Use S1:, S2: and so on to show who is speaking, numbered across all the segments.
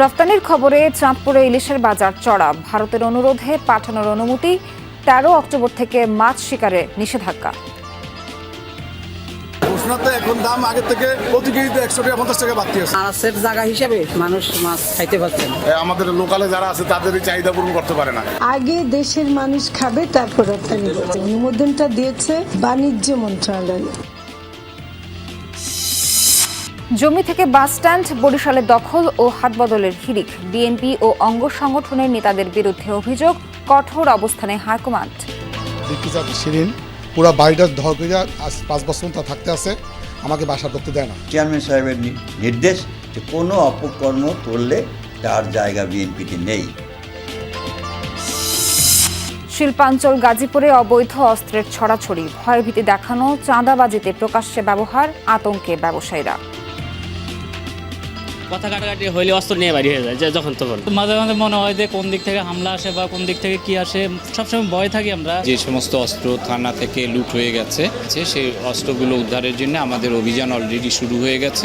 S1: রফতানির খবরে চাঁদপুরে ইলিশের বাজার চড়া। ভারতের অনুরোধে পাঠানোর অনুমতি। 13 অক্টোবর থেকে মাছ শিকারে নিষেধাজ্ঞা।
S2: এখন দাম আগে থেকে প্রতি কেজিতে 100 টাকা 50 টাকা বাড়তি আছে।
S3: মাছের জায়গা হিসেবে মানুষ মাছ খাইতে পারছে না।
S2: আমাদের লোকালে যারা আছে তাদেরই চাহিদা পূরণ করতে পারে না।
S4: আগে দেশের মানুষ খাবে, তারপর রপ্তানি করবে। অনুমোদনটা দিয়েছে বাণিজ্য মন্ত্রণালয়।
S1: জমি থেকে বাস স্ট্যান্ড, বরিশালে দখল ও হাতবদলের হিড়িক। বিএনপি ও অঙ্গ সংগঠনের নেতাদের বিরুদ্ধে অভিযোগ, কঠোর অবস্থানে হাইকমান্ড।
S5: শিরিন পুরা বাড়িটা ধর করে আজ 5 বছর তা থাকতে আছে, আমাকে বাসা করতে দেয় না।
S6: চেয়ারম্যান সাহেবের নির্দেশ যে কোনো অপকর্ম করলে তার জায়গা বিএনপিতে নেই।
S1: শিল্পাঞ্চল গাজীপুরে অবৈধ অস্ত্রের ছড়াছড়ি। ভয়ভীতি দেখানো, চাঁদাবাজিতে প্রকাশ্যে ব্যবহার, আতঙ্কে ব্যবসায়ীরা।
S7: কথা কাটাকাটি হইলে অস্ত্র নিয়ে বাড়ি হয়ে যায় যখন তখন।
S8: মাঝে মাঝে মনে হয় যে কোন দিক থেকে হামলা আসে বা কোন দিক থেকে কি আসে, সবসময় ভয় থাকি আমরা।
S9: যে সমস্ত অস্ত্র থানা থেকে লুট হয়ে গেছে, সেই অস্ত্রগুলো উদ্ধারের জন্য আমাদের অভিযান অলরেডি শুরু হয়ে গেছে।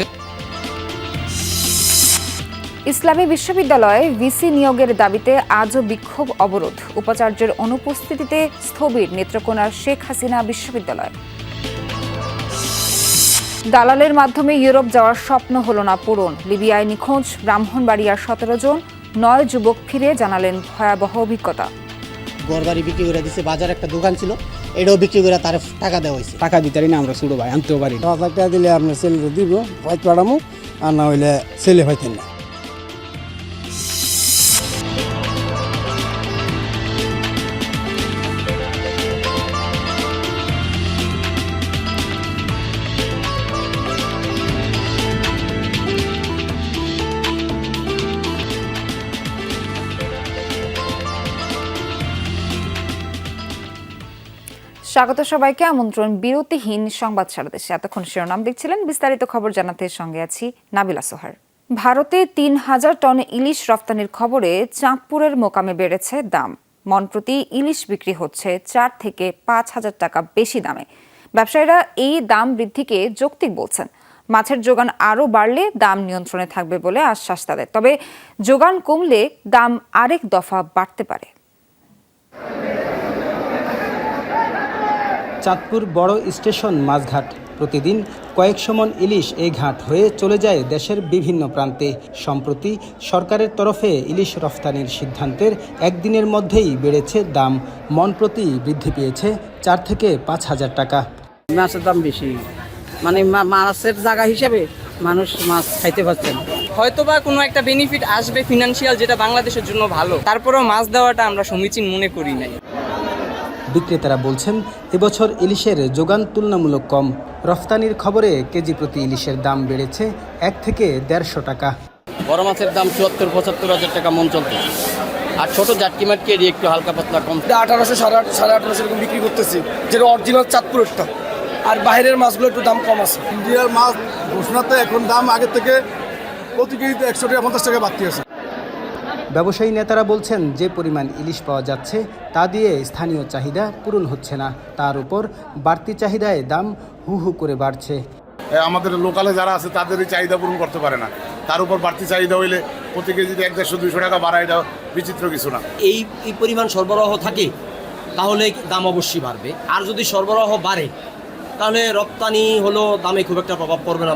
S1: ইসলামী বিশ্ববিদ্যালয়ে ভিসি নিয়োগের দাবিতে আজও বিক্ষোভ অবরোধ। উপাচার্যের অনুপস্থিতিতে স্থবির নেত্রকোনার শেখ হাসিনা বিশ্ববিদ্যালয়। দালালের মাধ্যমে ইউরোপ যাওয়ার স্বপ্ন হলো না পূরণ। লিবিয়ায় নিখোঁজ ব্রাহ্মণবাড়িয়ার 17 জন। 9 যুবক ফিরে জানালেন ভয়াবহ অভিজ্ঞতা।
S3: ঘরবাড়ি বিক্রি করে দিচ্ছে, বাজার একটা দোকান ছিল, এটাও বিক্রি করে তার টাকা দেওয়া হয়েছে। টাকা দিতে না আমরা ছোট ভাই আনতেও পারি। 10,000 টাকা দিলে আমরা ছেলে দিব, হয়তো পাঠামো, আর না হইলে ছেলে হইতেন না।
S1: স্বাগত সবাইকে। আমন্ত্রণ বিরতিহীন সংবাদ সারা দেশে। এতক্ষণ শিরোনাম দেখছিলেন, বিস্তারিত খবর জানাতে সঙ্গে আছি নাবিলা সোহার। ভারতে 3,000 টন ইলিশ রফতানির খবরে চাঁদপুরের মোকামে বেড়েছে দাম। মন প্রতি ইলিশ বিক্রি হচ্ছে 4 থেকে 5,000 টাকা বেশি দামে। ব্যবসায়ীরা এই দাম বৃদ্ধিকে যৌক্তিক বলছেন। মাছের যোগান আরও বাড়লে দাম নিয়ন্ত্রণে থাকবে বলে আশ্বাস তাদের। তবে যোগান কমলে দাম আরেক দফা বাড়তে পারে।
S10: চাঁদপুর বড় স্টেশন মাছঘাট। প্রতিদিন কয়েকশো মন ইলিশ এই ঘাট হয়ে চলে যায় দেশের বিভিন্ন প্রান্তে। সম্প্রতি সরকারের তরফে ইলিশ রফতানির সিদ্ধান্তের একদিনের মধ্যেই বেড়েছে দাম। মন প্রতি বৃদ্ধি পেয়েছে 4 থেকে 5,000 টাকা।
S3: মাছের দাম বেশি, মানে মাছের জায়গা হিসেবে মানুষ মাছ খাইতে পারছে না।
S11: হয়তোবা কোনো একটা বেনিফিট আসবে ফিনান্সিয়াল, যেটা বাংলাদেশের জন্য ভালো, তারপরেও মাছ দেওয়াটা আমরা সমীচীন মনে করি নাই।
S10: বিক্রেতারা বলছেন এবছর ইলিশের যোগান তুলনামূলক কম। রফতানির খবরে কেজি প্রতি ইলিশের দাম বেড়েছে 1 থেকে 150 টাকা।
S11: বড় মাছের দাম 74-75 হাজার টাকা মন চলতে, আর ছোট জাটকি মাটকি একটু হালকা পাতলা কম।
S2: 1800 1850 এরকম বিক্রি করতেছি, যেটা অরিজিনাল চাঁদপুরেরটা। আর বাইরের মাছগুলো একটু দাম কম আছে। ইন্ডিয়ার মাছ ঘোষণাতে এখন দাম আগে থেকে প্রতি কেজিতে 100 টাকা 50 টাকা বাড়তি আছে।
S10: ব্যবসায়ী নেতারা বলছেন যে পরিমাণ ইলিশ পাওয়া যাচ্ছে তা দিয়ে স্থানীয় চাহিদা পূরণ হচ্ছে না। তার উপর বাড়তি চাহিদায় দাম হু হু করে বাড়ছে।
S2: আমাদের লোকালে যারা আছে তাদেরই চাহিদা পূরণ করতে পারে না। তার উপর বাড়তি চাহিদা হইলে প্রতি কেজিতে 150-200 টাকা বাড়ায়, এটা বিচিত্র কিছু না।
S12: এই পরিমাণ সরবরাহ থাকে তাহলে দাম অবশ্যই বাড়বে। আর যদি সরবরাহ বাড়ে তাহলে রপ্তানি হলো দামে খুব একটা প্রভাব পড়বে না।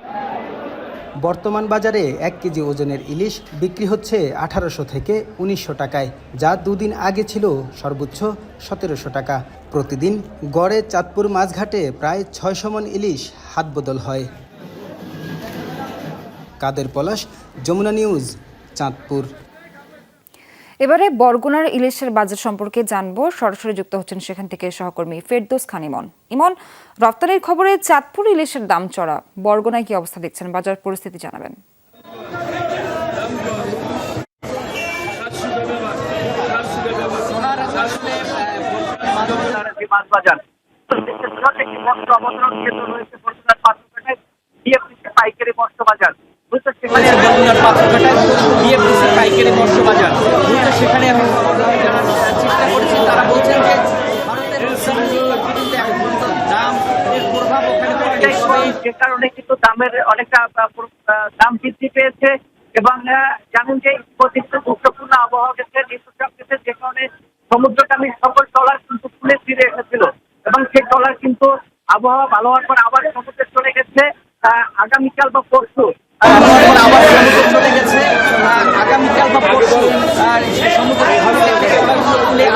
S10: বর্তমান বাজারে 1 কেজি ওজনের ইলিশ বিক্রি হচ্ছে 1800 থেকে 1900 টাকায়, যা 2 দিন আগে ছিল সর্বোচ্চ 1700 টাকা। প্রতিদিন গড়ে চাঁদপুর মাছঘাটে প্রায় 600 মন ইলিশ হাতবদল হয়। কাদের পলাশ, যমুনা নিউজ, চাঁদপুর।
S1: এবারে বরগুনার ইলিশের বাজার সম্পর্কে জানবো। সরাসরি যুক্ত হচ্ছেন সেখান থেকে সহকর্মী ফেরদৌস খান ইমন। ইমন, রপ্তানির খবরে চাঁদপুর ইলিশের দাম চড়া, বরগুনায় কি অবস্থা দেখছেন? বাজার পরিস্থিতি জানাবেন।
S13: পাইকারি মৎস্য বাজার সেখানে পাইকারি মৎস্য বাজার সেখানে আমি চেষ্টা করেছি। তারা বলছেন যে দামের প্রভাব ওখানে যে কারণে কিন্তু দামের অনেকটা দাম বৃদ্ধি পেয়েছে। এবং জানেন যে অতিরিক্ত গুরুত্বপূর্ণ আবহাওয়া গেছে, নিম্নচাপ গেছে, যে কারণে সমুদ্রগামী সকল ট্রলার কিন্তু খুলে ফিরে এসেছিল এবং সেই ট্রলার কিন্তু আবহাওয়া ভালো হওয়ার পর আবার সমুদ্রে চলে গেছে। আগামীকাল বা পরশু
S11: আবার সমুদ্রে চলে গেছে। আগামীকাল বা পরশু সমুদ্রে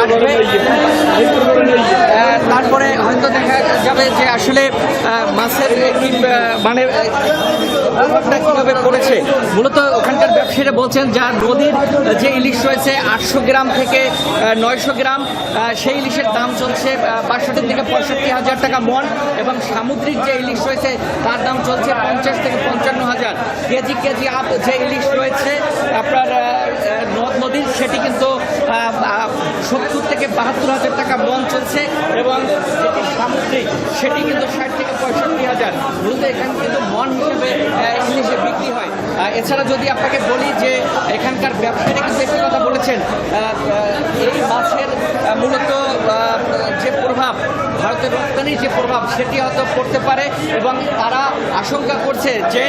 S11: আসবে, তারপরে হয়তো দেখা যাবে যে আসলে মাছের কি মানে ব্যবহারটা কিভাবে করেছে। মূলত ওখানকার ব্যবসায়ীরা বলছেন যা নদীর যে ইলিশ রয়েছে 800 গ্রাম থেকে 900 গ্রাম, সেই ইলিশের দাম চলছে 62 থেকে 65,000 টাকা মন, এবং সামুদ্রিক যে ইলিশ রয়েছে তার দাম চলছে 50 থেকে 55,000। কেজি আপ যে ইলিশ রয়েছে আপনার নদ নদীর, সেটি কিন্তু 70 থেকে 72,000 টাকা মন চলছে, এবং যেটি সামুদ্রিক সেটি কিন্তু 60 থেকে 65,000। মূলত এখানে কিন্তু মন হিসেবে ইলিশে বিক্রি হয়। এছাড়া যদি আপনাকে বলি যে এখানকার ব্যবসায়ীরা কিন্তু একটি কথা বলেছেন, এই মাছের মূলত যে প্রভাব, ভারতের রপ্তানির যে প্রভাব সেটি হয়তো পড়তে পারে, এবং তারা আশঙ্কা করছে যে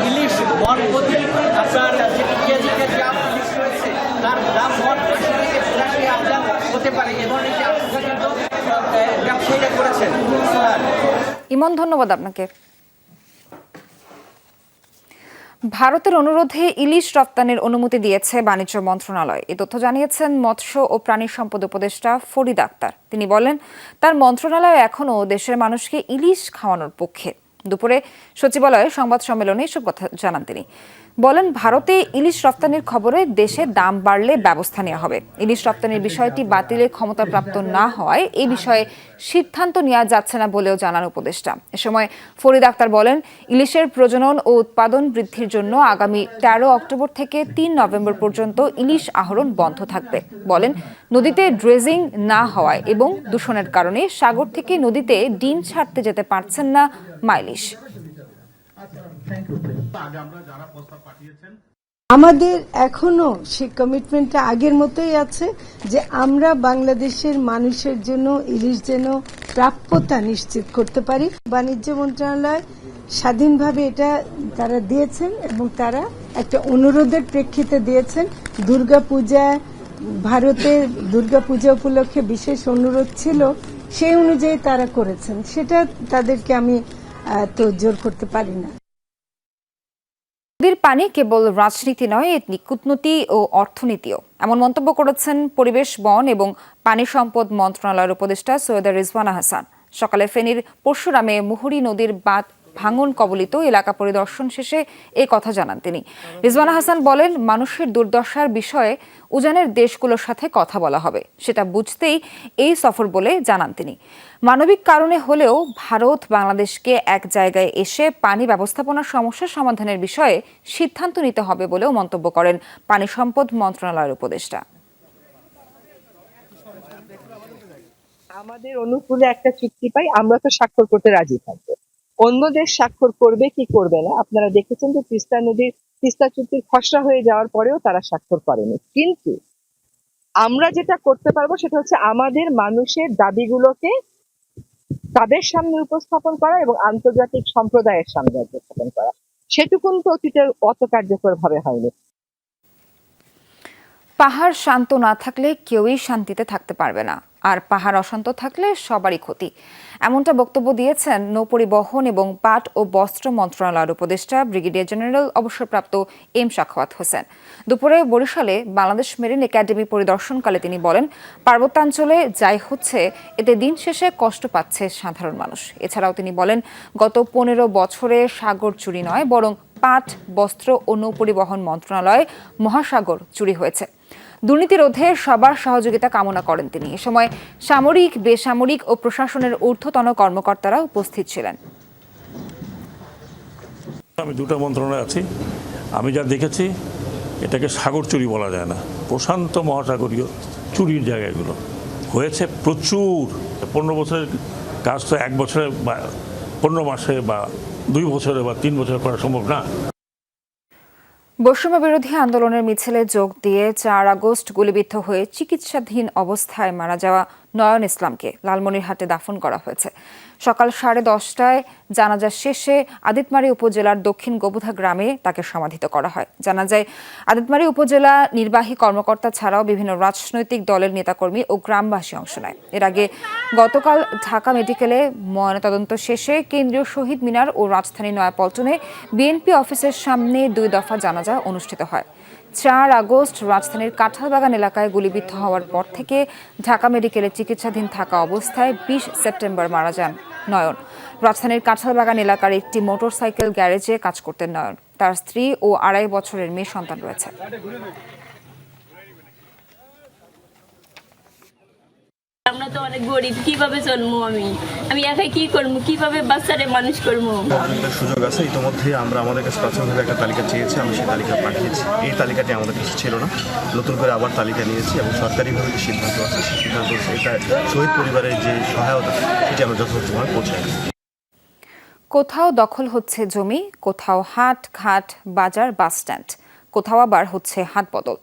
S11: ইলিশ মন প্রতি আপনার যেটি কেজি আপ ইলিশ রয়েছে তার দাম মন 80 থেকে 82,000 হতে পারে। এ ধরনের যে আশঙ্কা কিন্তু ব্যবসায়ীরা করেছেন।
S1: ইমন, ধন্যবাদ আপনাকে। ভারতের অনুরোধে ইলিশ রপ্তানির অনুমতি দিয়েছে বাণিজ্য মন্ত্রণালয়। এই তথ্য জানিয়েছেন মৎস্য ও প্রাণী সম্পদ উপদেষ্টা ফরিদ আক্তার। তিনি বলেন, তার মন্ত্রণালয় এখনও দেশের মানুষকে ইলিশ খাওয়ানোর পক্ষে। দুপুরে সচিবালয়ে সংবাদ সম্মেলনে এসব কথা জানান তিনি। বলেন, ভারতে ইলিশ রপ্তানির খবরে দেশে দাম বাড়লে ব্যবস্থা নেওয়া হবে। ইলিশ রপ্তানির বিষয়টি বাতিলের ক্ষমতাপ্রাপ্ত না হওয়ায় এই বিষয়ে সিদ্ধান্ত নেওয়া যাচ্ছে না বলেও জানান উপদেষ্টা। এ সময় ফরিদ আক্তার বলেন, ইলিশের প্রজনন ও উৎপাদন বৃদ্ধির জন্য আগামী 13 অক্টোবর থেকে 3 নভেম্বর পর্যন্ত ইলিশ আহরণ বন্ধ থাকবে। বলেন, নদীতে ড্রেজিং না হওয়ায় এবং দূষণের কারণে সাগর থেকে নদীতে ডিম ছাড়তে যেতে পারছেন না মাইলিশ।
S4: আমাদের এখনো সেই কমিটমেন্টটা আগের মতোই আছে যে আমরা বাংলাদেশের মানুষের জন্য ইলিশ যেন প্রাপ্যতা নিশ্চিত করতে পারি। বাণিজ্য মন্ত্রণালয় স্বাধীনভাবে এটা তারা দিয়েছেন এবং তারা একটা অনুরোধের প্রেক্ষিতে দিয়েছেন। দুর্গাপূজা, ভারতের দুর্গাপূজা উপলক্ষে বিশেষ অনুরোধ ছিল, সেই অনুযায়ী তারা করেছেন। সেটা তাদেরকে আমি তো জোর করতে পারি না।
S1: নদীর পানি কেবল রাজনীতি নয়, এটি কূটনীতি ও অর্থনীতিও, এমন মন্তব্য করেছেন পরিবেশ, বন এবং পানি সম্পদ মন্ত্রণালয়ের উপদেষ্টা সৈয়দা রিজওয়ানা হাসান। সকালে ফেনীর পরশুরামে মুহুরী নদীর বাঁধ ভাঙন কবলিত এলাকা পরিদর্শন শেষে এই কথা জানান তিনি। রিজওয়ানা হাসান বলেন, মানুষের দুর্দশার বিষয়ে উজানের দেশগুলোর সাথে কথা বলা হবে, সেটা বুঝতেই এই সফর বলে জানান তিনি। মানবিক কারণে হলেও ভারত বাংলাদেশকে এক জায়গায় এসে পানি ব্যবস্থাপনার সমস্যা সমাধানের বিষয়ে সিদ্ধান্ত নিতে হবে বলেও মন্তব্য করেন পানি সম্পদ মন্ত্রণালয়ের উপদেষ্টা।
S13: আমাদের অনুকূলে একটা চুক্তি পাই, আমরা তো স্বাক্ষর করতে রাজি থাকবো। অন্য দেশ স্বাক্ষর করবে কি করবে না, আপনারা দেখেছেন যে তিস্তা চুক্তির খসড়া হয়ে যাওয়ার পরেও তারা স্বাক্ষর করেনি। কিন্তু আমরা যেটা করতে পারবো সেটা হচ্ছে আমাদের মানুষের দাবিগুলোকে তাদের সামনে উপস্থাপন করা এবং আন্তর্জাতিক সম্প্রদায়ের সামনে উপস্থাপন করা। সেটুকুন তো অতীতে অত কার্যকর ভাবে হয়নি।
S1: পাহাড় শান্ত না থাকলে কেউই শান্তিতে থাকতে পারবে না, আর পাহাড় অশান্ত থাকলে সবারই ক্ষতি, এমনটা বক্তব্য দিয়েছেন নৌপরিবহন এবং পাট ও বস্ত্র মন্ত্রণালয়ের উপদেষ্টা ব্রিগেডিয়ার জেনারেল অবসরপ্রাপ্ত এম সাখাওয়াত হোসেন। দুপুরে বরিশালে বাংলাদেশ মেরিন একাডেমি পরিদর্শনকালে তিনি বলেন, পার্বত্যাঞ্চলে যাই হচ্ছে এতে দিন শেষে কষ্ট পাচ্ছে সাধারণ মানুষ। এছাড়াও তিনি বলেন, গত 15 বছরে সাগর চুরি নয়, বরং পাট, বস্ত্র ও নৌপরিবহন মন্ত্রণালয়ে মহাসাগর চুরি হয়েছে। দুর্নীতি রোধে সবার সহযোগিতা কামনা করেন তিনি। এ সময় সামরিক, বেসামরিক ও প্রশাসনের ঊর্ধ্বতন কর্মকর্তারা উপস্থিত ছিলেন।
S14: আমি দুটো মন্ত্রণালয়ে আছি, আমি যা দেখেছি এটাকে সাগর চুরি বলা যায় না, প্রশান্ত মহাসাগরীয় চুরির জায়গাগুলো হয়েছে প্রচুর। 15 বছরের কাজ তো 1 বছরে বা 15 মাসে বা 2 বছরে বা 3 বছরে করা সম্ভব না।
S1: বৈষম্য বিরোধী আন্দোলনের মিছিলে যোগ দিয়ে 4 আগস্ট গুলিবিদ্ধ হয়ে চিকিৎসাধীন অবস্থায় মারা যাওয়া নয়ন ইসলামকে লালমনিরহাটে দাফন করা হয়েছে। সকাল 10:30টায় জানাজা শেষে আদিতমারী উপজেলার দক্ষিণ গোবুধা গ্রামে তাকে সমাধিত করা হয়। জানা যায়, আদিতমারী উপজেলা নির্বাহী কর্মকর্তা ছাড়াও বিভিন্ন রাজনৈতিক দলের নেতাকর্মী ও গ্রামবাসী অংশ নেয়। এর আগে গতকাল ঢাকা মেডিকেলে ময়নাতদন্ত শেষে কেন্দ্রীয় শহীদ মিনার ও রাজধানী নয়াপল্টনে বিএনপি অফিসের সামনে 2 দফা জানাজা অনুষ্ঠিত হয়। 4 আগস্ট রাজধানীর কাঁঠালবাগান এলাকায় গুলিবিদ্ধ হওয়ার পর থেকে ঢাকা মেডিকেলে চিকিৎসাধীন থাকা অবস্থায় 20 সেপ্টেম্বর মারা যান নয়ন। রাজধানীর কাঁঠালবাগান এলাকার একটি মোটরসাইকেল গ্যারেজে কাজ করতেন নয়ন। তার স্ত্রী ও 2.5 বছরের মেয়ে সন্তান রয়েছে।
S15: আমরা তো অনেক গরিব, কিভাবে চলবো? আমি একাই কি করবো? কিভাবে বাচ্চারে মানুষ করবো?
S16: সুযোগ আছে, ইতিমধ্যে আমরা আমাদের কাছে প্রাথমিকভাবে একটা তালিকা চেয়েছি, আমি সেই তালিকা পাঠিয়েছি। এই তালিকাটি আমাদের কাছে ছিল না, নতুন করে আবার তালিকা নিয়েছি এবং সরকারিভাবে যে সিদ্ধান্ত আছে সেই সিদ্ধান্ত এটা শহীদ পরিবারের যে সহায়তা সেটি আমরা যথাযথভাবে পৌঁছাই।
S1: কোথাও দখল হচ্ছে জমি, কোথাও হাট, ঘাট, বাজার, বাস স্ট্যান্ড, কোথাও আবার হচ্ছে হাট বদল।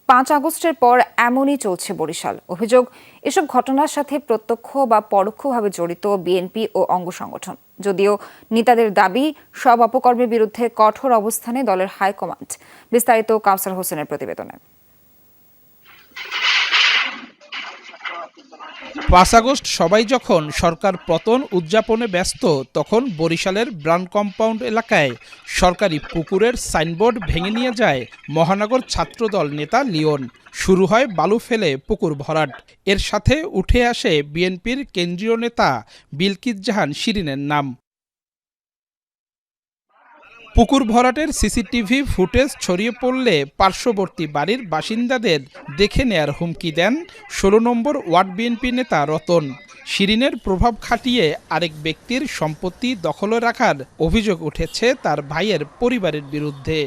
S1: 5 আগস্টের পর এমনই চলছে বরিশাল। অভিযোগ, এসব ঘটনার সাথে প্রত্যক্ষ বা পরোক্ষভাবে জড়িত বিএনপি ও অঙ্গ সংগঠন। যদিও নেতাদের দাবি, সব অপকর্মের বিরুদ্ধে কঠোর অবস্থানে দলের হাইকমান্ড। বিস্তারিত কাউসার হোসেনের প্রতিবেদনে।
S17: 5 আগস্ট সবাই যখন সরকার পতন উদযাপনে ব্যস্ত, তখন বরিশালের ব্রান্ড কম্পাউন্ড এলাকায় সরকারি পুকুরের সাইনবোর্ড ভেঙে নিয়ে যায় মহানগর ছাত্রদল নেতা লিওন। শুরু হয় বালু ফেলে পুকুর ভরাট। এর সাথে উঠে আসে বিএনপির কেন্দ্রীয় নেতা বিলকিস জাহান শিরিনের নাম। পুকুর ভরাটের সিসিটিভি ফুটেজ ছড়িয়ে পড়লে পার্শ্ববর্তী বাড়ির বাসিন্দাদের দেখে নেয়ার হুমকি দেন 16 নম্বর ওয়ার্ড বিএনপি নেতা রতন। শিরিনের প্রভাব খাটিয়ে আরেক ব্যক্তির সম্পত্তি দখলে রাখার অভিযোগ উঠেছে তার ভাইয়ের পরিবারের বিরুদ্ধে।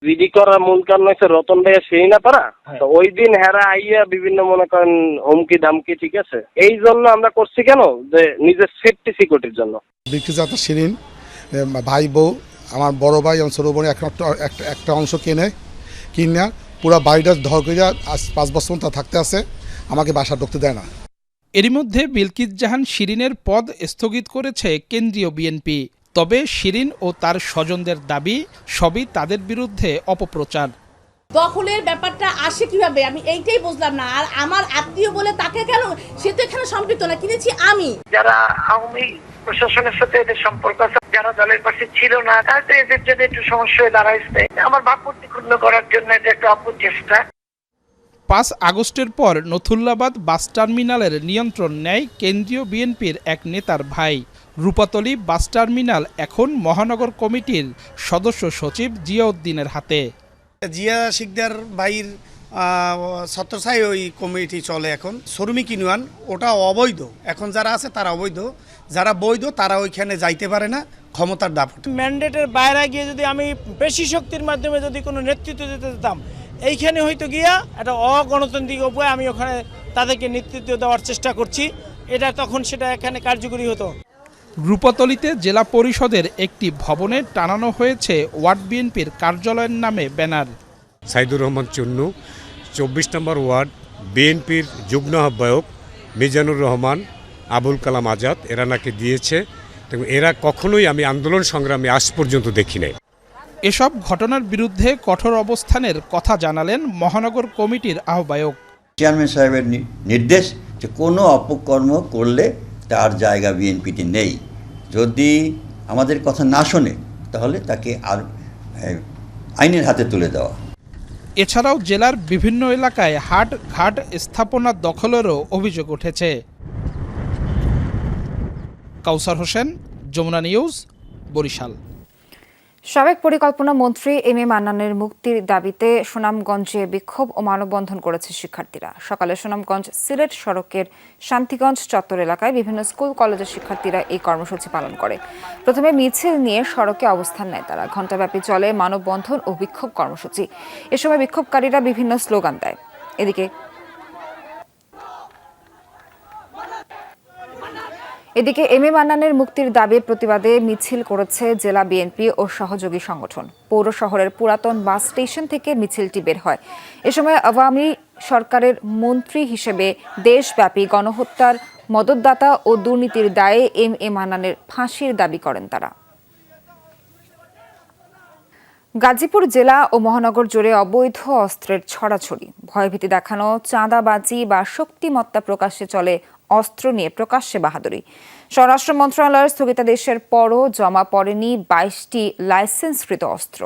S18: বিডি করার মূল কারণ হচ্ছে রতন ভাইয়া সেই না পারা, তো ওই দিন হেরা আইয়া বিভিন্ন মনে করেন হুমকি দামকি, ঠিক আছে, এই জন্য আমরা করছি কেন, যে নিজের সেফটি সিকিউরিটির জন্য।
S5: বিলকিস জাহান শিরিন ভাই বউ, আমার বড় ভাই এবং ছোটো বোন একটা অংশ কিনে পুরো বাড়িটা ধর করে আজ 5 বছর তা থাকতে আছে, আমাকে বাসা ঢুকতে দেয় না।
S17: এরই মধ্যে বিলকিস জাহান শিরিনের পদ স্থগিত করেছে কেন্দ্রীয় বিএনপি। তবে শিরিন ও তার স্বজনদের দাবি, সবই তাদের বিরুদ্ধে অপপ্রচার।
S19: দখলের ব্যাপারটা আসে কিভাবে আমি এইটাই বুঝলাম না। আর আমার আত্মীয় বলে তাকে কেন, সে তো এখানে সম্পৃক্ত না, কিনেছি আমি। যারা আওয়ামী প্রশাসনের সাথে এদের সম্পর্ক আছে, যারা দলের পাশে ছিল না, তাহলে এদের জন্য একটু সমস্যা হয়ে দাঁড়াইছে। আমার ভাবমূর্তি ক্ষুণ্ণ করার জন্য এটা একটা অপচেষ্টা।
S17: 5 আগস্টের পর নথুল্লাবাদ বাস টার্মিনালের নিয়ন্ত্রণ নেয় কেন্দ্রীয় বিএনপির এক নেতার ভাই। রূপাতলী বাস টার্মিনাল এখন মহানগর কমিটির সদস্য সচিব জিয়াউদ্দিনের হাতে।
S3: জিয়া শিকদার ভাইয়ের ছত্রছায় ওই কমিটি চলে এখন। শ্রমিক ইউনিয়ন ওটা অবৈধ, এখন যারা আছে তারা অবৈধ, যারা বৈধ তারা ওইখানে যাইতে পারে না, ক্ষমতার দাপট।
S20: ম্যান্ডেটের বাইরে গিয়ে যদি আমি পেশি শক্তির মাধ্যমে যদি কোনো নেতৃত্ব দিতে যেতাম, এইখানে হয়তো গিয়া একটা অগণতান্ত্রিক উপায়ে আমি ওখানে তাদেরকে নেতৃত্ব দেওয়ার চেষ্টা করছি, এটা তখন সেটা এখানে কার্যকরী হতো।
S17: রূপাতলীতে জেলা পরিষদের একটি ভবনে টানানো হয়েছে ওয়ার্ড বিএনপির কার্যালয়ের নামে ব্যানার।
S21: সাইদুর রহমান চুন্নু, 24 নম্বর ওয়ার্ড বিএনপির যুগ্ম আহ্বায়ক মিজানুর রহমান, আবুল কালাম আজাদ, এরা নাকি দিয়েছে। এরা কখনোই আমি আন্দোলন সংগ্রামে আজ পর্যন্ত দেখি নাই।
S17: এসব ঘটনার বিরুদ্ধে কঠোর অবস্থানের কথা জানালেন মহানগর কমিটির আহ্বায়ক।
S6: চেয়ারম্যান সাহেবের নির্দেশ যে কোনো অপকর্ম করলে তার জায়গা বিএনপিতে নেই। যদি আমাদের কথা না শোনে তাহলে তাকে আর আইনের হাতে তুলে দেওয়া।
S17: এছাড়াও জেলার বিভিন্ন এলাকায় হাট ঘাট স্থাপনা দখলেরও অভিযোগ উঠেছে। কাউসার হোসেন, যমুনা নিউজ, বরিশাল।
S1: সাবেক পরিকল্পনা মন্ত্রী এম এ মান্নানের মুক্তির দাবিতে সুনামগঞ্জে বিক্ষোভ ও মানববন্ধন করেছে শিক্ষার্থীরা। সকালে সুনামগঞ্জ সিলেট সড়কের শান্তিগঞ্জ চত্বর এলাকায় বিভিন্ন স্কুল কলেজের শিক্ষার্থীরা এই কর্মসূচি পালন করে। প্রথমে মিছিল নিয়ে সড়কে অবস্থান নেয় তারা। ঘণ্টাব্যাপী চলে মানববন্ধন ও বিক্ষোভ কর্মসূচি। এ সময় বিক্ষোভকারীরা বিভিন্ন স্লোগান দেয়। এদিকে এম এ মান্নানের মুক্তির দাবির প্রতিবাদে মিছিল করেছে জেলা বিএনপি ও সহযোগী সংগঠন। পৌর শহরের পুরাতন বাস স্টেশন থেকে মিছিলটি বের হয়। এ সময় আওয়ামী সরকারের মন্ত্রী হিসেবে দেশব্যাপী গণহত্যার মদতদাতা ও দুর্নীতির দায়ে এম এ মান্নানের ফাঁসির দাবি করেন তারা। গাজীপুর জেলা ও মহানগর জুড়ে অবৈধ অস্ত্রের ছড়াছড়ি, ভয়ভীতি দেখানো, চাঁদাবাজি বা শক্তিমত্তা প্রকাশ্যে চলে অস্ত্র নিয়ে প্রকাশ্যে বাহাদুরি। স্বরাষ্ট্র মন্ত্রণালয়ের স্থগিতাদেশের পরও জমা পড়েনি 22টি লাইসেন্সকৃত অস্ত্র।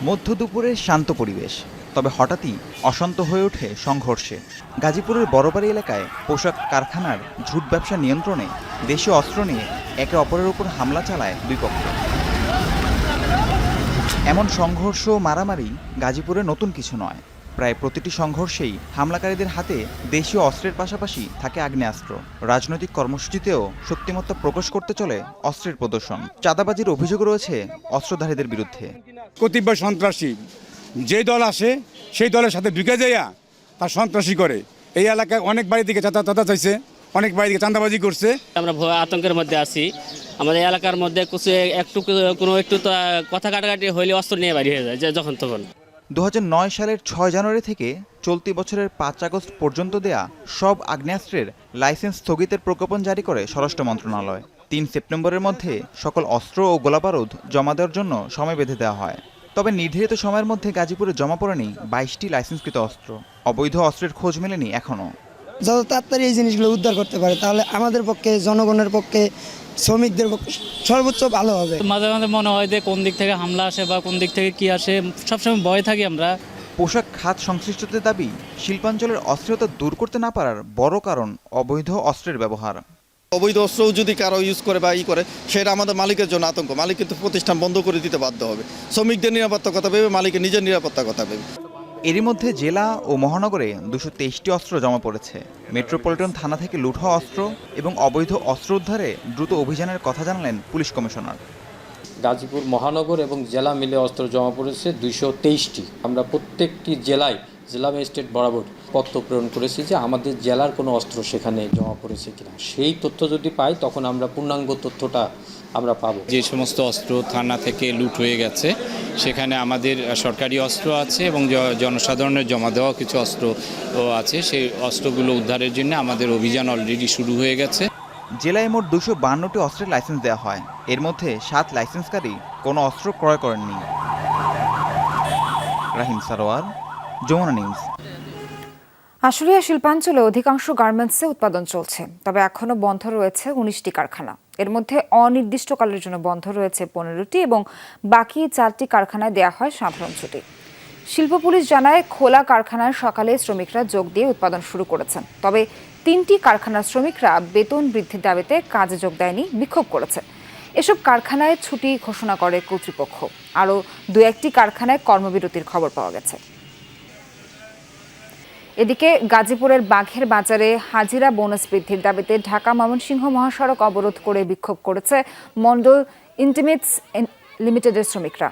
S7: মধ্য দুপুরে শান্ত পরিবেশ, তবে হঠাৎই অশান্ত হয়ে ওঠে সংঘর্ষে। গাজীপুরের বড়বাড়ি এলাকায় পোশাক কারখানার ঝুট ব্যবসা নিয়ন্ত্রণে দেশীয় অস্ত্র নিয়ে একে অপরের উপর হামলা চালায় দুই পক্ষ। এমন সংঘর্ষ মারামারি গাজীপুরে নতুন কিছু নয়। প্রায় প্রতিটি সংঘর্ষেই হামলাকারীদের হাতে দেশীয় অস্ত্রের পাশাপাশি থাকে আগ্নেয়াস্ত্র। রাজনৈতিক কর্মসূচিতেও শক্তিমত্তা প্রকাশ করতে চলে অস্ত্রের প্রদর্শন। চাঁদাবাজির অভিযোগ রয়েছে অস্ত্রধারীদের বিরুদ্ধে।
S22: কতিপয় সন্ত্রাসী যে দল আসে সেই দলের সাথে ঢুকে যাইয়া তার সন্ত্রাসী করে। এই এলাকায় অনেক বাড়ি থেকে চাঁদা চাইছে, অনেক বাড়ি থেকে চাঁদাবাজি করছে।
S8: আমরা আতঙ্কের মধ্যে আছি। আমাদের এলাকার মধ্যে একটু কথা কাটাকাটি হইলে অস্ত্র নিয়ে বাড়ি হয়ে যায় যখন তখন।
S7: 2009 সালের 6 জানুয়ারি থেকে চলতি বছরের 5 আগস্ট পর্যন্ত দেয়া সব আগ্নেয়াস্ত্রের লাইসেন্স স্থগিতের প্রজ্ঞাপন জারি করে স্বরাষ্ট্র মন্ত্রণালয়। 3 সেপ্টেম্বরের মধ্যে সকল অস্ত্র ও গোলাবারুদ জমা দেওয়ার জন্য সময় বেঁধে দেওয়া হয়। তবে নির্ধারিত সময়ের মধ্যে গাজীপুরে জমা পড়েনি 22টি লাইসেন্সকৃত অস্ত্র। অবৈধ অস্ত্রের খোঁজ মেলেনি এখনও।
S23: যত তাড়াতাড়ি এই জিনিসগুলো উদ্ধার করতে পারে তাহলে আমাদের পক্ষে, জনগণের পক্ষে, শ্রমিকদের পক্ষে সর্বোচ্চ ভালো হবে।
S8: মাঝে মাঝে মনে হয় যে কোন দিক থেকে হামলা আসে বা কোন দিক থেকে কি আসে, সবসময় ভয় থাকি আমরা।
S7: পোশাক খাত সংশ্লিষ্টদের দাবি, শিল্পাঞ্চলের অস্থিরতা দূর করতে না পারার বড় কারণ অবৈধ অস্ত্রের ব্যবহার।
S24: অবৈধ অস্ত্রও যদি কারো ইউজ করে বা করে, সেটা আমাদের মালিকের জন্য আতঙ্ক। মালিক কিন্তু প্রতিষ্ঠান বন্ধ করে দিতে বাধ্য হবে। শ্রমিকদের নিরাপত্তার কথা ভেবে, মালিকের নিজের নিরাপত্তার কথা ভেবে।
S7: এরই মধ্যে জেলা ও মহানগরে 223টি অস্ত্র জমা পড়েছে। মেট্রোপলিটন থানা থেকে লুট হওয়া অস্ত্র এবং অবৈধ অস্ত্র উদ্ধারে দ্রুত অভিযানের কথা জানালেন পুলিশ কমিশনার।
S25: গাজীপুর মহানগর এবং জেলা মিলে অস্ত্র জমা পড়েছে 223টি। আমরা প্রত্যেকটি জেলায় জেলা ম্যাজিস্ট্রেট বরাবর পত্র প্রেরণ করেছি যে আমাদের জেলার কোনো অস্ত্র সেখানে জমা পড়েছে কিনা। সেই তথ্য যদি পাই তখন আমরা পূর্ণাঙ্গ তথ্যটা আমরা পাবো।
S9: যে সমস্ত অস্ত্র থানা থেকে লুট হয়ে গেছে সেখানে আমাদের সরকারি অস্ত্র আছে এবং জনসাধারণের জমা দেওয়া কিছু অস্ত্র আছে। সেই অস্ত্রগুলো উদ্ধারের জন্য আমাদের অভিযান অলরেডি শুরু হয়ে গেছে।
S7: জেলায় মোট 252টি অস্ত্রের লাইসেন্স দেওয়া হয়। এর মধ্যে 7 লাইসেন্সকারী কোনো অস্ত্র ক্রয় করেননি। রাহিম সারোয়ার, যমুনা নিউজ।
S1: আশুলিয়া শিল্পাঞ্চলে অধিকাংশ গার্মেন্টসে উৎপাদন চলছে, তবে এখনো বন্ধ রয়েছে 19টি কারখানা। এর মধ্যে অনির্দিষ্টকালের জন্য বন্ধ রয়েছে 15টি এবং বাকি 4টি কারখানায় দেয়া হয় সাধারণ ছুটি। শিল্প পুলিশ জানায়, খোলা কারখানায় সকালে শ্রমিকরা যোগ দিয়ে উৎপাদন শুরু করেছেন। তবে 3টি কারখানার শ্রমিকরা বেতন বৃদ্ধির দাবিতে কাজে যোগ দেয়নি, বিক্ষোভ করেছে। এসব কারখানায় ছুটি ঘোষণা করে কর্তৃপক্ষ। আরও 2-1টি কারখানায় কর্মবিরতির খবর পাওয়া গেছে। এদিকে গাজীপুরের বাঘের বাজারে হাজিরা বোনাস বৃদ্ধির দাবিতে ঢাকা ময়মনসিংহ মহাসড়ক অবরোধ করে বিক্ষোভ করেছে মন্ডল ইন্টিমেটস লিমিটেডের শ্রমিকরা।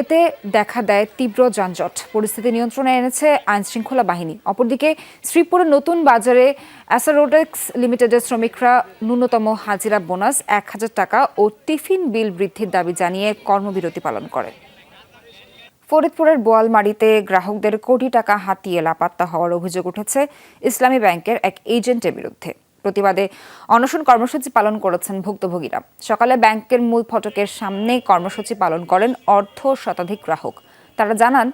S1: এতে দেখা দেয় তীব্র যানজট। পরিস্থিতি নিয়ন্ত্রণে এনেছে আইনশৃঙ্খলা বাহিনী। অপরদিকে শ্রীপুরের নতুন বাজারে অ্যাসারোডেক্স লিমিটেডের শ্রমিকরা ন্যূনতম হাজিরা বোনাস 1000 টাকা ও টিফিন বিল বৃদ্ধির দাবি জানিয়ে কর্মবিরতি পালন করে। ফরিদপুরের বোয়ালমারীতে গ্রাহকদের কোটি টাকা হাতিয়ে লাপাত্তা হওয়ার অভিযোগ উঠেছে ইসলামী ব্যাংকের এক এজেন্টের বিরুদ্ধে। প্রতিবাদে অনশন কর্মসূচি পালন করেছেন ভুক্তভোগীরা। সকালে ব্যাংকের মূল ফটকের সামনে কর্মসূচি পালন করেন অর্ধ শতাধিক গ্রাহক। তারা জানান,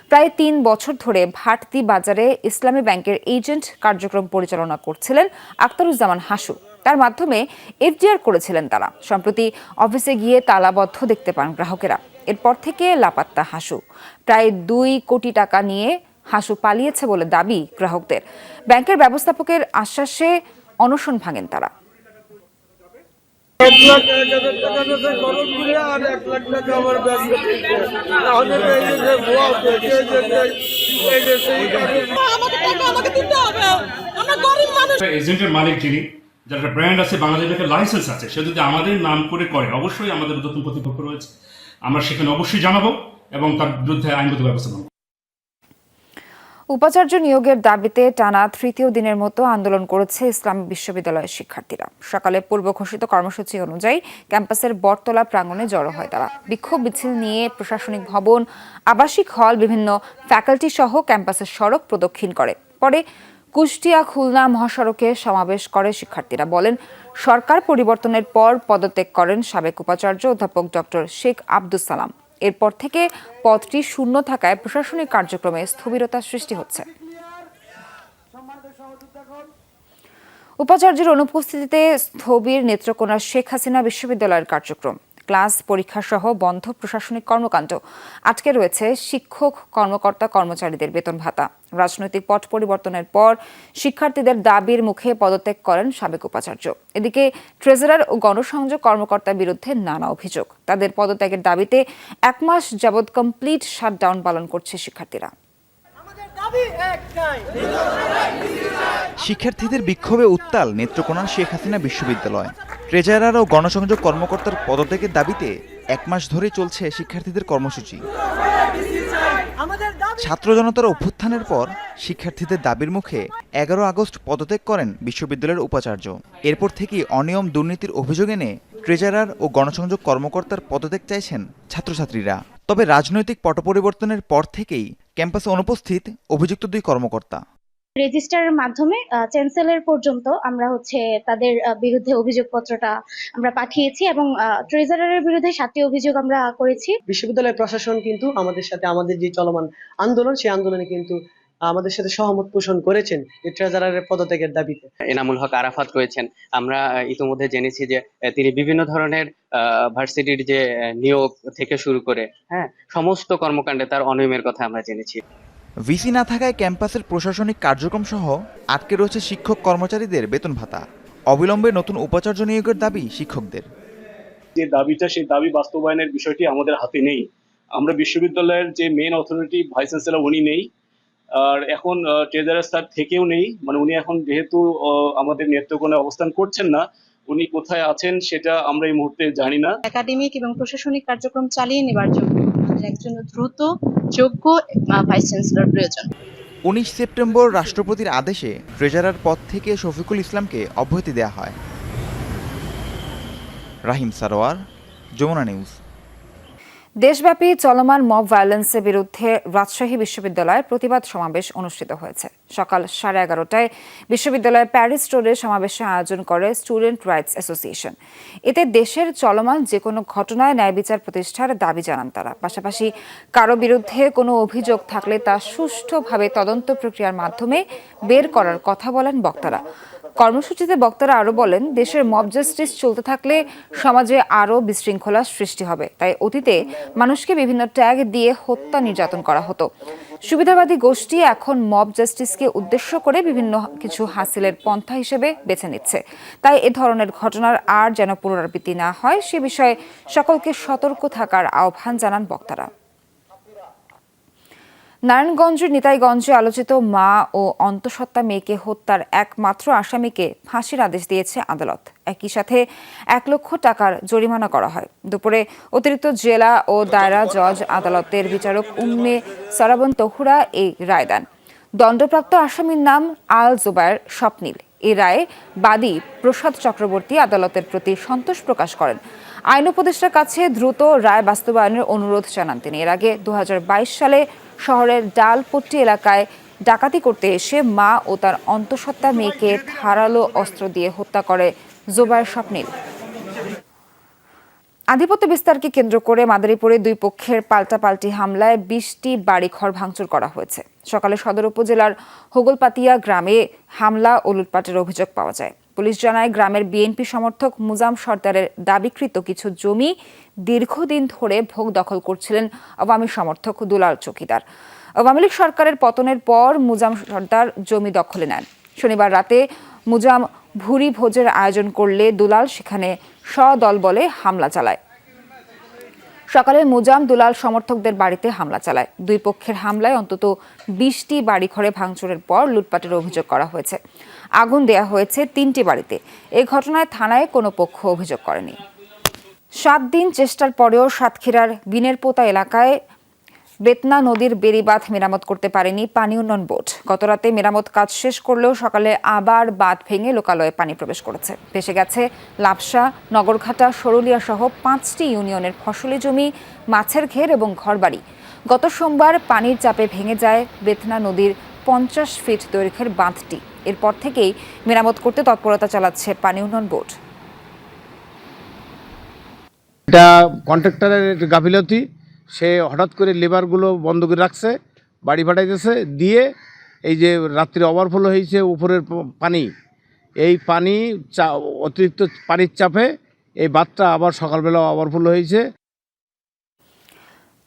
S1: প্রায় 3 বছর ধরে ভাটতি বাজারে ইসলামী ব্যাংকের এজেন্ট কার্যক্রম পরিচালনা করছিলেন আখতারুজ্জামান হাসু। তার মাধ্যমে এফডিআর করেছিলেন তারা। সম্প্রতি অফিসে গিয়ে তালাবদ্ধ দেখতে পান গ্রাহকেরা। এরপর থেকে লাপাত্তা হাসু। প্রায় 2 কোটি টাকা নিয়ে হাসু পালিয়েছে বলে দাবি গ্রাহকদের। ব্যাংকের ব্যবস্থাপকের আশ্বাসে অনশন ভাঙেন তারা।
S26: এজেন্টের মালিক যিনি, যার একটা ব্র্যান্ড আছে, বাংলাদেশের একটা লাইসেন্স আছে, সে যদি আমাদের নাম করে অবশ্যই আমাদের নতুন প্রতিপক্ষ রয়েছে, আমরা সেখানে অবশ্যই জানাবো এবং তার বিরুদ্ধে আইনগত ব্যবস্থা নেব।
S1: উপাচার্য নিয়োগের দাবিতে টানা তৃতীয় দিনের মতো আন্দোলন করেছে ইসলামী বিশ্ববিদ্যালয়ের শিক্ষার্থীরা। সকালে পূর্ব ঘোষিত কর্মসূচি অনুযায়ী ক্যাম্পাসের বটতলা প্রাঙ্গণে জড়ো হয় তারা। বিক্ষোভ মিছিল নিয়ে প্রশাসনিক ভবন, আবাসিক হল, বিভিন্ন ফ্যাকাল্টি সহ ক্যাম্পাসের সড়ক প্রদক্ষিণ করে। পরে কুষ্টিয়া খুলনা মহাসড়কে সমাবেশ করে শিক্ষার্থীরা। বলেন, সরকার পরিবর্তনের পর পদত্যাগ করেন সাবেক উপাচার্য অধ্যাপক ডক্টর শেখ আব্দুস সালাম। এরপর থেকে পদটি শূন্য থাকায় প্রশাসনিক কার্যক্রমে স্থবিরতা সৃষ্টি হচ্ছে। উপাচার্যের অনুপস্থিতিতে স্থবির নেত্রকোনা শেখ হাসিনা বিশ্ববিদ্যালয়ের কার্যক্রম। ক্লাস, পরীক্ষা সহ বন্ধ প্রশাসনিক কর্মকাণ্ড। আটকে রয়েছে শিক্ষক, কর্মকর্তা, কর্মচারীদের বেতন ভাতা। রাজনৈতিক পট পরিবর্তনের পর শিক্ষার্থীদের দাবির মুখে পদত্যাগ করেন সাবেক উপাচার্য। এদিকে ট্রেজারার ও গণসংযোগ কর্মকর্তার বিরুদ্ধে নানা অভিযোগ। তাদের পদত্যাগের দাবিতে 1 মাস যাবৎ কমপ্লিট শাটডাউন পালন করছে শিক্ষার্থীরা।
S7: শিক্ষার্থীদের বিক্ষোভে উত্তাল নেত্রকোনার শেখ হাসিনা বিশ্ববিদ্যালয়। ট্রেজারার ও গণসংযোগ কর্মকর্তার পদত্যাগের দাবিতে 1 মাস ধরে চলছে শিক্ষার্থীদের কর্মসূচি। ছাত্র জনতার অভ্যুত্থানের পর শিক্ষার্থীদের দাবির মুখে 11 আগস্ট পদত্যাগ করেন বিশ্ববিদ্যালয়ের উপাচার্য। এরপর থেকেই অনিয়ম, দুর্নীতির অভিযোগ এনে ট্রেজারার ও গণসংযোগ কর্মকর্তার পদত্যাগ চাইছেন ছাত্রছাত্রীরা। তবে রাজনৈতিক পট পরিবর্তনের পর থেকেই ক্যাম্পাসে অনুপস্থিত অভিযুক্ত 2 কর্মকর্তা।
S2: রেজিস্ট্রারের মাধ্যমে চ্যান্সেলর পর্যন্ত আমরা তাদের বিরুদ্ধে অভিযোগপত্রটা আমরা পাঠিয়েছি এবং ট্রেজারারের বিরুদ্ধে 7টি অভিযোগ আমরা করেছি।
S4: বিশ্ববিদ্যালয় প্রশাসন কিন্তু আমাদের সাথে আমাদের যে চলমান আন্দোলন, সেই আন্দোলনে কিন্তু আমাদের সাথে সহমত পোষণ করেছেন যে ট্রেজারারের পদত্যাগের দাবিতে।
S10: এনামুল হক আরাফাত রয়েছেন। আমরা ইতিমধ্যে জেনেছি যে তিনি বিভিন্ন ধরনের ভার্সিটির যে নিয়োগ থেকে শুরু করে সমস্ত কর্মকাণ্ডে তার অনিয়মের কথা আমরা জেনেছি।
S7: ভিসি না থাকায় ক্যাম্পাসের প্রশাসনিক কার্যক্রম সহ আটকে রয়েছে শিক্ষক কর্মচারীদের বেতন ভাতা। অবিলম্বে নতুন উপাচার্য নিয়োগের দাবি শিক্ষকদের।
S11: যে দাবিটা, সেই দাবি বাস্তবায়নের বিষয়টি আমাদের হাতে নেই। আমরা বিশ্ববিদ্যালয়ের যে মেইন অথরিটি ভাইস চ্যান্সেলর উনি নেই, আর এখন ট্রেজারার স্যার থেকেও নেই। মানে উনি এখন যেহেতু আমাদের নেত্রকোণায় অবস্থান করছেন না, উনি কোথায় আছেন সেটা আমরা এই মুহূর্তে জানি না।
S2: একাডেমিক এবং প্রশাসনিক কার্যক্রম চালিয়ে নেবার জন্য আমাদের একজন দ্রুত যোগ্য ভাইস চ্যান্সেলর প্রয়োজন।
S7: 19 সেপ্টেম্বর রাষ্ট্রপতির আদেশে ট্রেজারার পদ থেকে শফিকুল ইসলামকে অব্যাহতি দেওয়া হয়। রাহিম সারোয়ার, যমুনা নিউজ।
S1: দেশব্যাপী চলমান মব ভায়োলেন্সের বিরুদ্ধে রাজশাহী বিশ্ববিদ্যালয়ে প্রতিবাদ সমাবেশ অনুষ্ঠিত হয়েছে। সকাল 11:30টায় বিশ্ববিদ্যালয়ের প্যারিস রোডে সমাবেশের আয়োজন করে স্টুডেন্ট রাইটস অ্যাসোসিয়েশন। এতে দেশের চলমান যে কোনো ঘটনায় ন্যায় বিচার প্রতিষ্ঠার দাবি জানান তারা। পাশাপাশি কারো বিরুদ্ধে কোনো অভিযোগ থাকলে তা সুষ্ঠুভাবে তদন্ত প্রক্রিয়ার মাধ্যমে বের করার কথা বলেন বক্তারা। কর্মসূচিতে বক্তারা আরও বলেন, দেশের মব জাস্টিস চলতে থাকলে সমাজে আরও বিশৃঙ্খলা সৃষ্টি হবে। তাই অতীতে মানুষকে বিভিন্ন ট্যাগ দিয়ে হত্যা, নির্যাতন করা হতো। সুবিধাবাদী গোষ্ঠী এখন মব জাস্টিসকে উদ্দেশ্য করে বিভিন্ন কিছু হাসিলের পন্থা হিসেবে বেছে নিচ্ছে। তাই এ ধরনের ঘটনার আর যেন পুনরাবৃত্তি না হয় সে বিষয়ে সকলকে সতর্ক থাকার আহ্বান জানান বক্তারা। নারায়ণগঞ্জের নিতাইগঞ্জে আলোচিত মা ও অন্তঃসত্ত্বা মেয়েকে হত্যার একমাত্র আসামিকে ফাঁসির আদেশ দিয়েছে আদালত। একই সাথে 1 লক্ষ টাকার জরিমানা করা হয়। দুপুরে অতিরিক্ত জেলা ও দায়রা জজ আদালতের বিচারক উম্মে সারাবন তহুরা এই রায় দেন। দণ্ডপ্রাপ্ত আসামির নাম আল জুবায়ের স্বপ্নিল। এই রায়ে বাদী প্রসাদ চক্রবর্তী আদালতের প্রতি সন্তোষ প্রকাশ করেন। আইন উপদেষ্টার কাছে দ্রুত রায় বাস্তবায়নের অনুরোধ জানান তিনি। এর আগে 2022 সালে শহরের ডালপট্টি এলাকায় ডাকাতি করতে এসে মা ও তার অন্তঃসত্ত্বা মেয়েকে ধারালো অস্ত্র দিয়ে হত্যা করে জুবায়ের স্বপ্নিল। আধিপত্য বিস্তারকে কেন্দ্র করে মাদারীপুরে 2 পক্ষের পাল্টাপাল্টি হামলায় 20টি বাড়িঘর ভাঙচুর করা হয়েছে। সকালে সদর উপজেলার হোগলপাতিয়া গ্রামে হামলা ও লুটপাটের অভিযোগ পাওয়া যায়। পুলিশ জানায়, গ্রামের বিএনপি সমর্থক মুজাম সর্দারের দাবিকৃত কিছু জমি দীর্ঘদিন ধরে ভোগ দখল করছিলেন আওয়ামী সমর্থক দুলাল চৌকিদার। আওয়ামী লীগ সরকারের পতনের পর মুজাম সর্দার জমি দখলে নেন। শনিবার রাতে মুজাম ভুরি ভোজের আয়োজন করলে দুলাল সেখানে সদল বলে হামলা চালায়। সকালে মুজাম দুলাল সমর্থকদের বাড়িতে হামলা চালায়। 2 পক্ষের হামলায় অন্তত 20টি বাড়িঘরে ভাঙচুরের পর লুটপাটের অভিযোগ করা হয়েছে। আগুন দেয়া হয়েছে 3টি বাড়িতে। এই ঘটনায় থানায় কোনো পক্ষ অভিযোগ করেনি। 7 দিন চেষ্টার পরেও সাতক্ষীরার বিনেরপোতা এলাকায় বেতনা নদীর বেড়িবাঁধ মেরামত করতে পারেনি পানি উন্নয়ন বোর্ড। গতরাতে মেরামত কাজ শেষ করলেও সকালে আবার বাঁধ ভেঙে লোকালয়ে পানি প্রবেশ করেছে। ভেসে গেছে লাপসা, নগরঘাটা, সরুলিয়া সহ 5টি ইউনিয়নের ফসলি জমি, মাছের ঘের এবং ঘরবাড়ি। গত সোমবার পানির চাপে ভেঙে যায় বেতনা নদীর 50 ফিট দৈর্ঘ্যের বাঁধটি। এরপর থেকেই মেরামত করতে তৎপরতা চালাচ্ছে পানি উন্নয়ন বোর্ড।
S12: এটা কন্ট্রাক্টরের গাফিলতি, সে হঠাৎ করে লেবারগুলো বন্ধ করে রাখছে, বাড়ি ফাটাইতেছে, দিয়ে এই যে রাত্রে ওভারফ্লো হয়েছে উপরের পানি, এই পানি অতিরিক্ত পানির চাপে এই বাঁধটা আবার সকালবেলা ওভারফ্লো হয়েছে।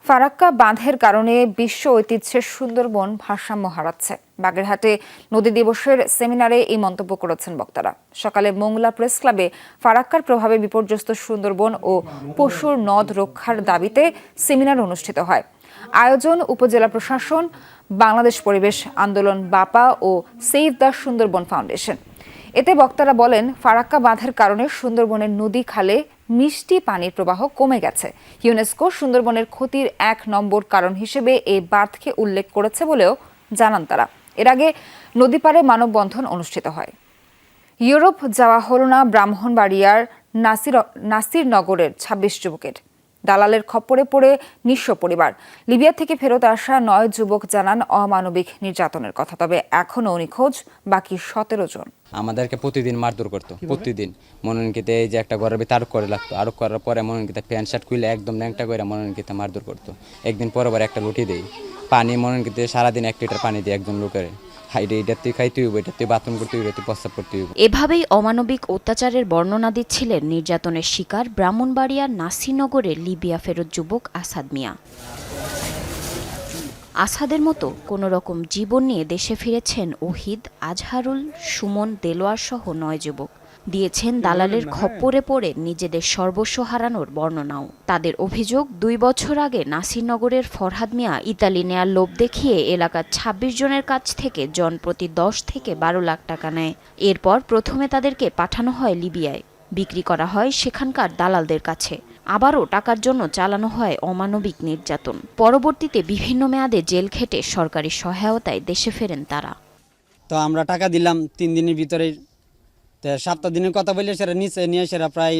S1: ফারাক্কা বাঁধের কারণে বিশ্ব ঐতিহ্যের সুন্দরবন ভারসাম্য হারাচ্ছে। বাগেরহাটে নদী দিবসের সেমিনারে এই মন্তব্য করেছেন বক্তারা। সকালে মোংলা প্রেস ক্লাবে ফারাক্কার প্রভাবে বিপর্যস্ত সুন্দরবন ও পশুর নদ রক্ষার দাবিতে সেমিনার অনুষ্ঠিত হয়। আয়োজন উপজেলা প্রশাসন, বাংলাদেশ পরিবেশ আন্দোলন, বাপা ও সেভ দ্য সুন্দরবন ফাউন্ডেশন। এতে বক্তারা বলেন, ফারাক্কা বাঁধের কারণে সুন্দরবনের নদী খালে মিষ্টি পানির প্রবাহ কমে গেছে। ইউনেস্কো সুন্দরবনের ক্ষতির 1 নম্বর কারণ হিসেবে এই বাঁধকে উল্লেখ করেছে বলেও জানান তারা। এর আগে নদীপাড়ে মানববন্ধন অনুষ্ঠিত হয়। ইউরোপ যাওয়া হল না ব্রাহ্মণবাড়িয়ার নাসিরনগরের 26 যুবকের। দালালের খপ্পরে পড়ে নিঃস্ব পরিবার। লিবিয়া থেকে ফেরত আসা 9 যুবক জানান অমানবিক নির্যাতনের কথা। তবে এখনও নিখোঁজ বাকি 17 জন।
S13: আমাদেরকে প্রতিদিন মারধর করতো, প্রতিদিন মনোনয়নকিতে এই যে একটা ঘরের ভিতরে আরোপ করে লাগতো, আরোপ করার পরে মনোনয়নকিতে প্যান্ট শার্ট খুলে একদম ন্যাংটা করে মনোনয়নকিতে মারধর করতো। একদিন পরে একটা লুটি দেই, পানি মনোনয়নকিতে সারাদিন 1 লিটার পানি দিয়ে একজন লোকের
S14: এভাবেই অমানবিক অত্যাচারের বর্ণনা দিচ্ছিলেন নির্যাতনের শিকার ব্রাহ্মণবাড়িয়ার নাসিরনগরের লিবিয়া ফেরত যুবক আসাদ মিয়া। আসাদের মতো কোনো রকম জীবন নিয়ে দেশে ফিরেছেন ওহিদ, আজহারুল, সুমন, দেলোয়ার সহ 9 যুবক। দিয়েছেন দালালের খপ্পরে পড়ে নিজেদের সর্বস্ব হারানোর বর্ণনাও। তাদের অভিযোগ, 2 বছর আগে নাসিরনগরের ফরহাদ মিয়া ইতালি নেয়ার লোভ দেখিয়ে এলাকার 26 জনের কাছ থেকে জনপ্রতি 10 থেকে 12 লাখ টাকা নেয়। এরপর প্রথমে তাদেরকে পাঠানো হয় লিবিয়ায়, বিক্রি করা হয় সেখানকার দালালদের কাছে। আবারও টাকার জন্য চালানো হয় অমানবিক নির্যাতন। পরবর্তীতে বিভিন্ন মেয়াদে জেল খেটে সরকারি সহায়তায় দেশে ফেরেন তারা।
S15: তো আমরা টাকা দিলাম 3 দিনের ভিতরে, 7 দিনের কথা বললে সেটা নিচে নিয়ে সেটা প্রায়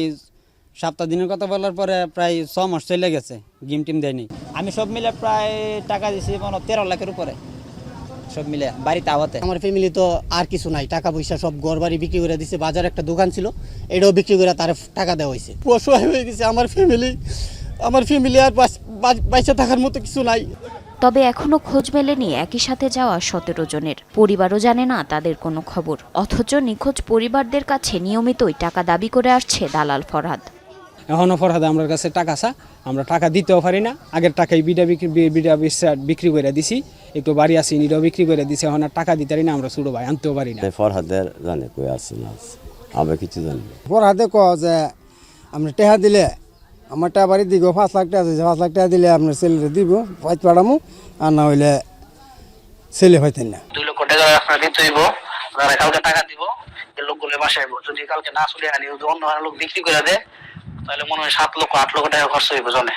S15: 7 দিনের কথা বলার পরে প্রায় 6 মাস চলে গেছে, গিম টিম দেয়নি। আমি সব মিলে প্রায় টাকা দিয়েছি 13 লাখের উপরে, সব মিলে বাড়িতে আওয়াতে।
S16: আমার ফ্যামিলি তো আর কিছু নাই, টাকা পয়সা সব ঘর বাড়ি বিক্রি করে দিছে, বাজার একটা দোকান ছিল এটাও বিক্রি করে তার টাকা দেওয়া হয়েছে। অসহায় হয়ে গেছে আমার ফ্যামিলি আর বাইচে থাকার মতো কিছু নাই।
S14: তবে এখনো খোঁজ মেলেনি একই সাথে যাওয়া 17 জনের। পরিবারও জানে না তাদের কোনো খবর। অথচ নিখোঁজ পরিবারদের কাছে নিয়মিতই টাকা দাবি করে আসছে দালাল ফরহাদ।
S15: এখনো ফরহাদ আমার কাছে টাকা চা, আমরা টাকা দিতেও পারি না। আগের টাকায় বিডা বিক্রি করে দিছি, একটু বাড়ি আসি নিটাও বিক্রি করে দিছি, এখন আর টাকা দিতে পারি না। আমরা ছোট ভাই আনতেও পারি না।
S18: ফরহাদের জানে কই আছে না, আমরা কিছু জানি না।
S16: ফরহাদে ক যে আমরা টাকা দিলে আমার টাকা বাড়ি দিব, 5 লাখ টাকা আছে, 5 লাখ টাকা দিলে আপনার ছেলেরে দিব, পাইত পাঠামো, আর না হইলে ছেলে হইতেন না।
S27: 2 লক্ষ টাকা আপনার দিতে হইব, যারা কালকে টাকা দিব এই লোকগুলো বাসায় আইব। যদি কালকে না চলে আনি, যদি অন্য লোক বিক্রি করে দেয় তাহলে মনে হয় 7 লক্ষ 8 লক্ষ টাকা খরচ হইব জনে।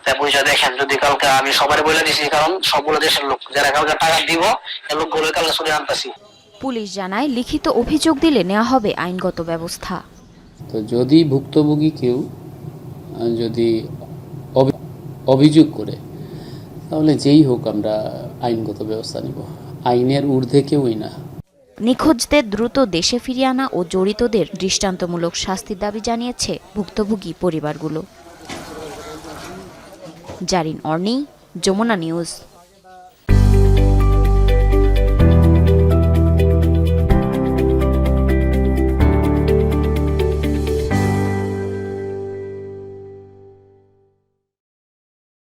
S27: তাই বুঝা দেখেন, যদি কালকে আমি সবাই বলে দিছি, কারণ সবগুলো দেশের লোক যারা কালকে টাকা দিব এই লোকগুলো কালকে চলে আনতেছি।
S14: পুলিশ জানায়, লিখিত অভিযোগ দিলে নেওয়া হবে আইনগত ব্যবস্থা।
S25: তো যদি ভুক্তভোগী কেউ যদি অভিযোগ করে, তাহলে যেই হোক আমরা আইনগত ব্যবস্থা নিব, আইনের ঊর্ধ্বে কেউই না।
S14: নিখোঁজদের দ্রুত দেশে ফিরিয়ে আনা ও জড়িতদের দৃষ্টান্তমূলক শাস্তির দাবি জানিয়েছে ভুক্তভোগী পরিবারগুলো। জারিন অর্নি, যমুনা নিউজ।